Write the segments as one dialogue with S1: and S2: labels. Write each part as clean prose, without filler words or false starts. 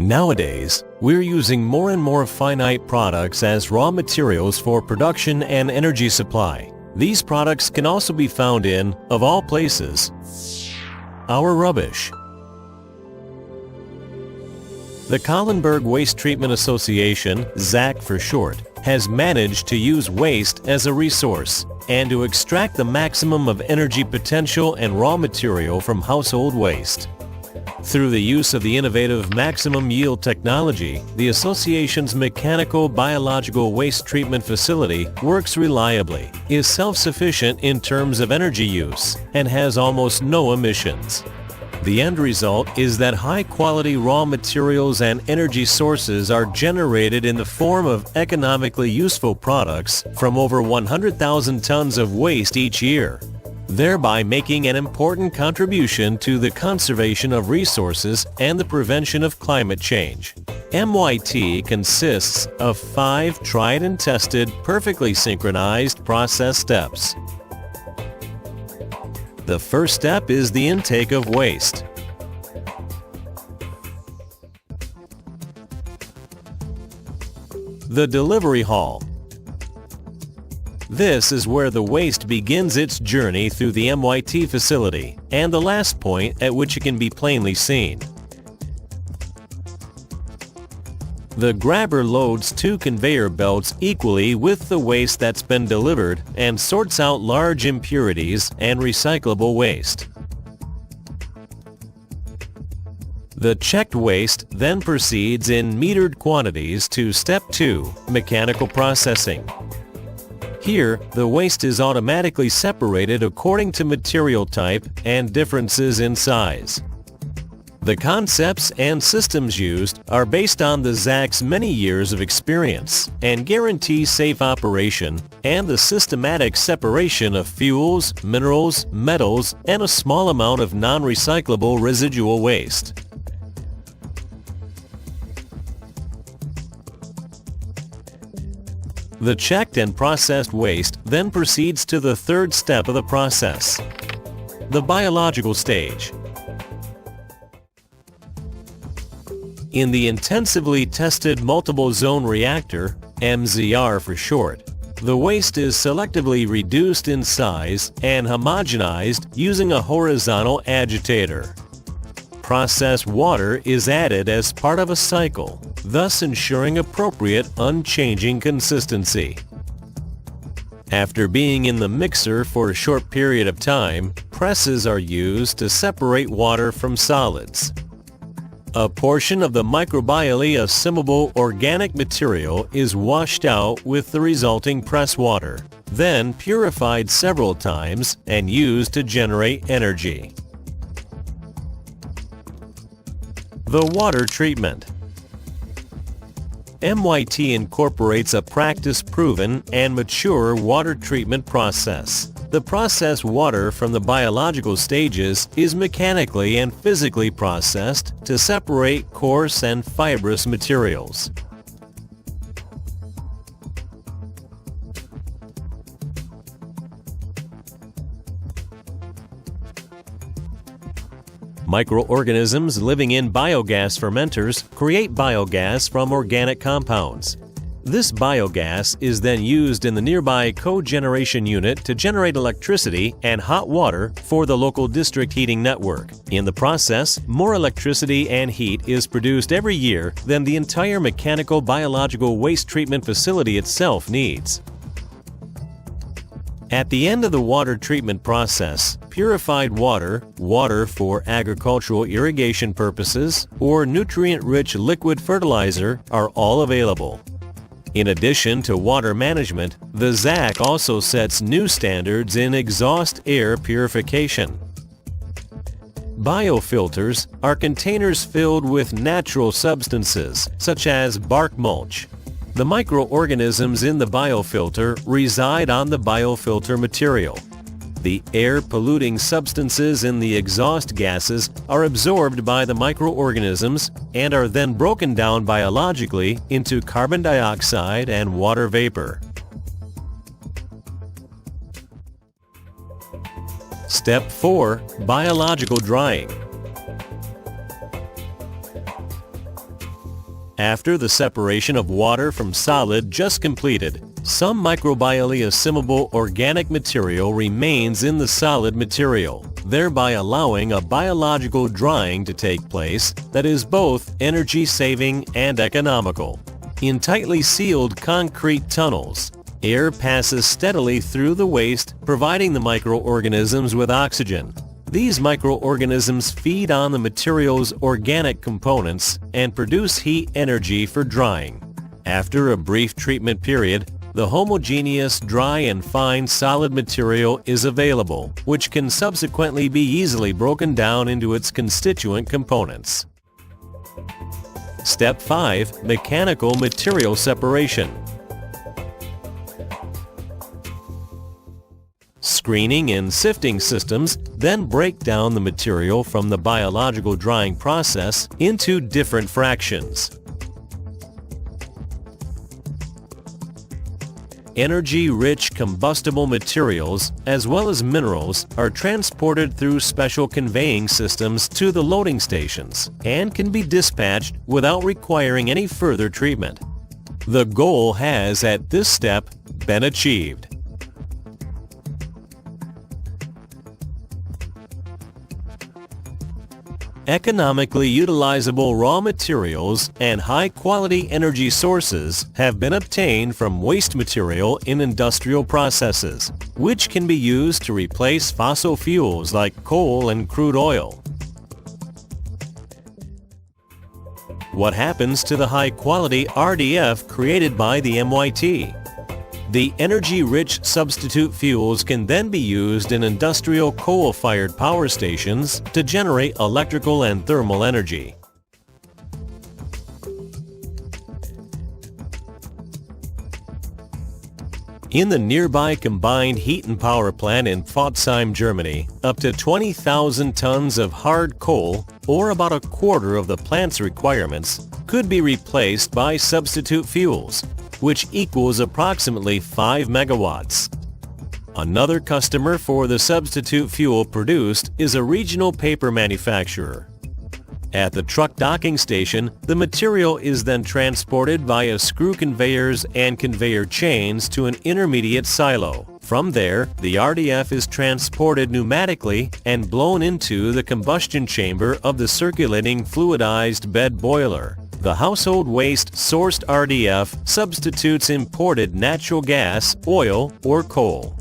S1: Nowadays, we're using more and more finite products as raw materials for production and energy supply. These products can also be found in, of all places, our rubbish. The Kahlenberg Waste Treatment Association, ZAC for short, has managed to use waste as a resource and to extract the maximum of energy potential and raw material from household waste. Through the use of the innovative maximum yield technology, the association's mechanical biological waste treatment facility works reliably, is self-sufficient in terms of energy use, and has almost no emissions. The end result is that high-quality raw materials and energy sources are generated in the form of economically useful products from over 100,000 tons of waste each year, thereby making an important contribution to the conservation of resources and the prevention of climate change. MYT consists of 5 tried and tested, perfectly synchronized process steps. The first step is the intake of waste. The delivery hall. This is where the waste begins its journey through the MYT facility, and the last point at which it can be plainly seen. The grabber loads 2 conveyor belts equally with the waste that's been delivered and sorts out large impurities and recyclable waste. The checked waste then proceeds in metered quantities to Step 2, mechanical processing. Here, the waste is automatically separated according to material type and differences in size. The concepts and systems used are based on the ZAC's many years of experience and guarantee safe operation and the systematic separation of fuels, minerals, metals, and a small amount of non-recyclable residual waste. The checked and processed waste then proceeds to the third step of the process, the biological stage. In the intensively tested multiple zone reactor, MZR for short, the waste is selectively reduced in size and homogenized using a horizontal agitator. Processed water is added as part of a cycle, thus ensuring appropriate, unchanging consistency. After being in the mixer for a short period of time, presses are used to separate water from solids. A portion of the microbially assimilable organic material is washed out with the resulting press water, then purified several times and used to generate energy. The water treatment. MYT incorporates a practice-proven and mature water treatment process. The processed water from the biological stages is mechanically and physically processed to separate coarse and fibrous materials. Microorganisms living in biogas fermenters create biogas from organic compounds. This biogas is then used in the nearby cogeneration unit to generate electricity and hot water for the local district heating network. In the process, more electricity and heat is produced every year than the entire mechanical biological waste treatment facility itself needs. At the end of the water treatment process, purified water, water for agricultural irrigation purposes, or nutrient-rich liquid fertilizer are all available. In addition to water management, the ZAC also sets new standards in exhaust air purification. Biofilters are containers filled with natural substances, such as bark mulch. The microorganisms in the biofilter reside on the biofilter material. The air-polluting substances in the exhaust gases are absorbed by the microorganisms and are then broken down biologically into carbon dioxide and water vapor. Step 4. Biological drying. After the separation of water from solid just completed, some microbially assimilable organic material remains in the solid material, thereby allowing a biological drying to take place that is both energy-saving and economical. In tightly sealed concrete tunnels, air passes steadily through the waste, providing the microorganisms with oxygen. These microorganisms feed on the material's organic components and produce heat energy for drying. After a brief treatment period, the homogeneous dry and fine solid material is available, which can subsequently be easily broken down into its constituent components. Step 5. Mechanical material separation. Screening and sifting systems then break down the material from the biological drying process into different fractions. Energy-rich combustible materials, as well as minerals, are transported through special conveying systems to the loading stations and can be dispatched without requiring any further treatment. The goal has, at this step, been achieved. Economically utilizable raw materials and high-quality energy sources have been obtained from waste material in industrial processes, which can be used to replace fossil fuels like coal and crude oil. What happens to the high-quality RDF created by the MYT? The energy-rich substitute fuels can then be used in industrial coal-fired power stations to generate electrical and thermal energy. In the nearby combined heat and power plant in Pforzheim, Germany, up to 20,000 tons of hard coal, or about a quarter of the plant's requirements, could be replaced by substitute fuels, which equals approximately 5 megawatts. Another customer for the substitute fuel produced is a regional paper manufacturer. At the truck docking station, the material is then transported via screw conveyors and conveyor chains to an intermediate silo. From there, the RDF is transported pneumatically and blown into the combustion chamber of the circulating fluidized bed boiler. The household waste sourced RDF substitutes imported natural gas, oil, or coal.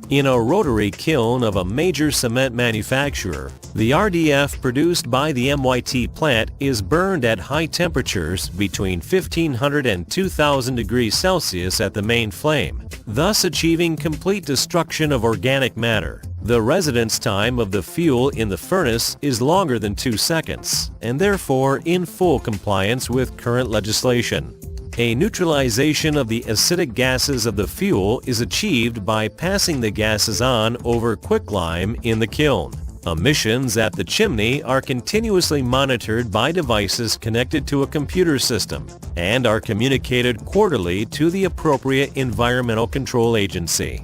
S1: In a rotary kiln of a major cement manufacturer, the RDF produced by the MYT plant is burned at high temperatures between 1500 and 2000 degrees Celsius at the main flame, thus achieving complete destruction of organic matter. The residence time of the fuel in the furnace is longer than 2 seconds, and therefore in full compliance with current legislation. A neutralization of the acidic gases of the fuel is achieved by passing the gases on over quicklime in the kiln. Emissions at the chimney are continuously monitored by devices connected to a computer system and are communicated quarterly to the appropriate environmental control agency.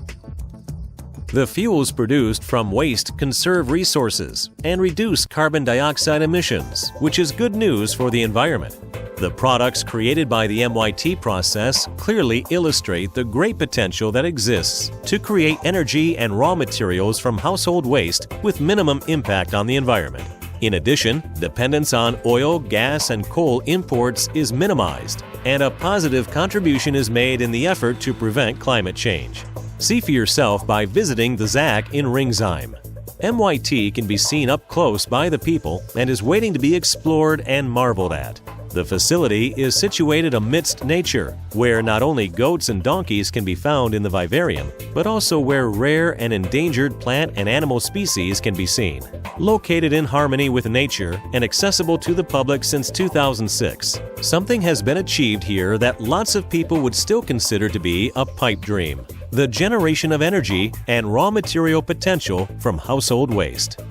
S1: The fuels produced from waste conserve resources and reduce carbon dioxide emissions, which is good news for the environment. The products created by the MYT process clearly illustrate the great potential that exists to create energy and raw materials from household waste with minimum impact on the environment. In addition, dependence on oil, gas, and coal imports is minimized, and a positive contribution is made in the effort to prevent climate change. See for yourself by visiting the ZAC in Ringsheim. MYT can be seen up close by the people and is waiting to be explored and marveled at. The facility is situated amidst nature, where not only goats and donkeys can be found in the vivarium, but also where rare and endangered plant and animal species can be seen. Located in harmony with nature and accessible to the public since 2006, something has been achieved here that lots of people would still consider to be a pipe dream: the generation of energy and raw material potential from household waste.